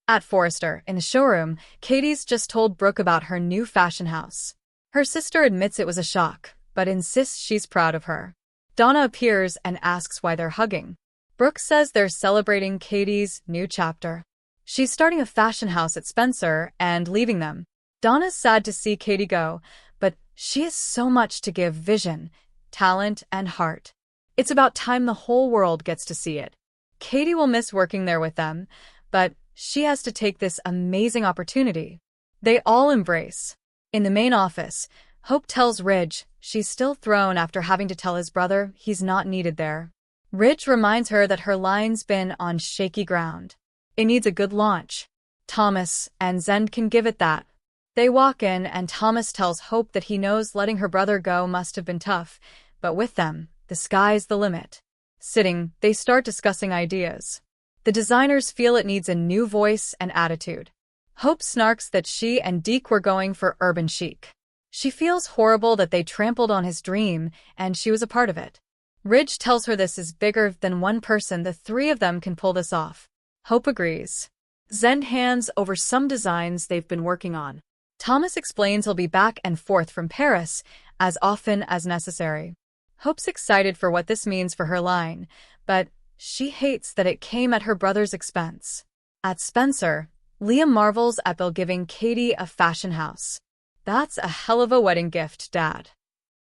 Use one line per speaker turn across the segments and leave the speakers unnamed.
At Forrester, in the showroom, Katie's just told Brooke about her new fashion house. Her sister admits it was a shock, but insists she's proud of her. Donna appears and asks why they're hugging. Brooke says they're celebrating Katie's new chapter. She's starting a fashion house at Spencer and leaving them. Donna's sad to see Katie go, but she has so much to give: vision, talent, and heart. It's about time the whole world gets to see it. Katie will miss working there with them, but she has to take this amazing opportunity. They all embrace. In the main office, Hope tells Ridge she's still thrown after having to tell his brother he's not needed there. Ridge reminds her that her line's been on shaky ground. It needs a good launch. Thomas and Zend can give it that. They walk in and Thomas tells Hope that he knows letting her brother go must have been tough, but with them, the sky's the limit. Sitting, they start discussing ideas. The designers feel it needs a new voice and attitude. Hope snarks that she and Deke were going for urban chic. She feels horrible that they trampled on his dream, and she was a part of it. Ridge tells her this is bigger than one person, the three of them can pull this off. Hope agrees. Zend hands over some designs they've been working on. Thomas explains he'll be back and forth from Paris as often as necessary. Hope's excited for what this means for her line, but she hates that it came at her brother's expense. At Spencer, Liam marvels at Bill giving Katie a fashion house. That's a hell of a wedding gift, Dad.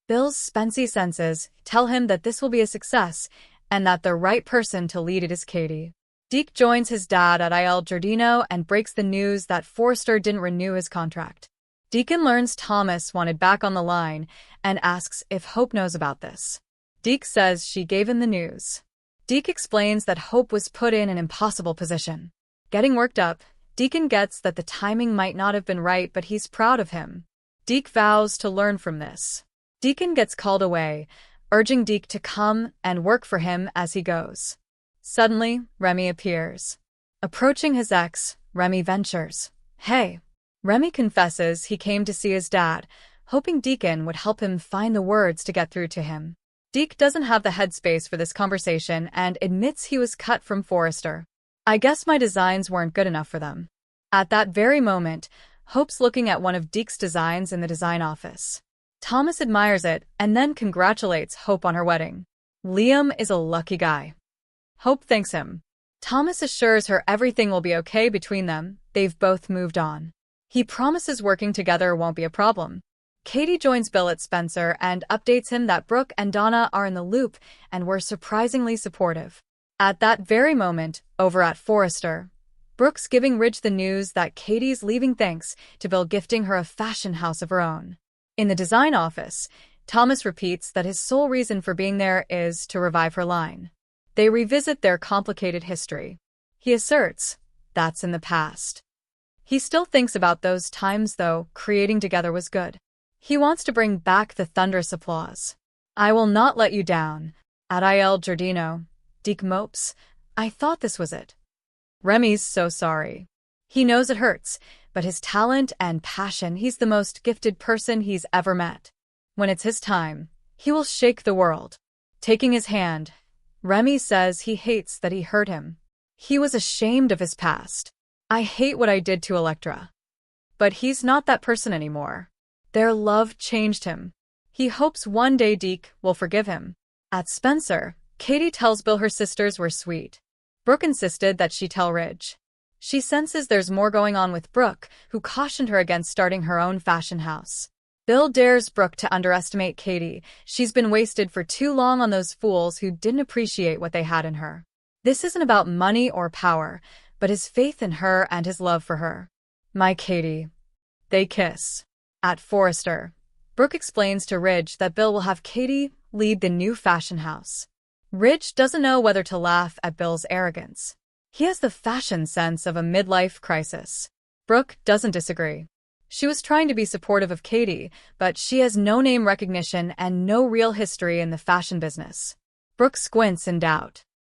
Bill's spency senses tell him that this will be a success and that the right person to lead it is Katie. Deke joins his dad at Il Giardino and breaks the news that Forrester didn't renew his contract. Deacon learns Thomas wanted back on the line and asks if Hope knows about this. Deke says she gave him the news. Deke explains that Hope was put in an impossible position. Getting worked up, Deacon gets that the timing might not have been right, but he's proud of him. Deke vows to learn from this. Deacon gets called away, urging Deke to come and work for him as he goes. Suddenly, Remy appears. Approaching his ex, Remy ventures, "Hey." Remy confesses he came to see his dad, hoping Deacon would help him find the words to get through to him. Deke doesn't have the headspace for this conversation and admits he was cut from Forrester. "I guess my designs weren't good enough for them." At that very moment, Hope's looking at one of Deke's designs in the design office. Thomas admires it and then congratulates Hope on her wedding. Liam is a lucky guy. Hope thanks him. Thomas assures her everything will be okay between them. They've both moved on. He promises working together won't be a problem. Katie joins Bill at Spencer and updates him that Brooke and Donna are in the loop and were surprisingly supportive. At that very moment, over at Forrester, Brooke's giving Ridge the news that Katie's leaving thanks to Bill gifting her a fashion house of her own. In the design office, Thomas repeats that his sole reason for being there is to revive her line. They revisit their complicated history. He asserts that's in the past. He still thinks about those times, though. Creating together was good. He wants to bring back the thunderous applause. "I will not let you down." At Il Giardino, Deke mopes, "I thought this was it." Remy's so sorry. He knows it hurts, but his talent and passion, he's the most gifted person he's ever met. When it's his time, he will shake the world. Taking his hand, Remy says he hates that he hurt him. He was ashamed of his past. "I hate what I did to Electra." But he's not that person anymore. Their love changed him. He hopes one day Deke will forgive him. At Spencer, Katie tells Bill her sisters were sweet. Brooke insisted that she tell Ridge. She senses there's more going on with Brooke, who cautioned her against starting her own fashion house. Bill dares Brooke to underestimate Katie. She's been wasted for too long on those fools who didn't appreciate what they had in her. This isn't about money or power, but his faith in her and his love for her. "My Katie." They kiss. At Forrester, Brooke explains to Ridge that Bill will have Katie lead the new fashion house. Ridge doesn't know whether to laugh at Bill's arrogance. He has the fashion sense of a midlife crisis. Brooke doesn't disagree. She was trying to be supportive of Katie, but she has no name recognition and no real history in the fashion business. Brooke squints in doubt.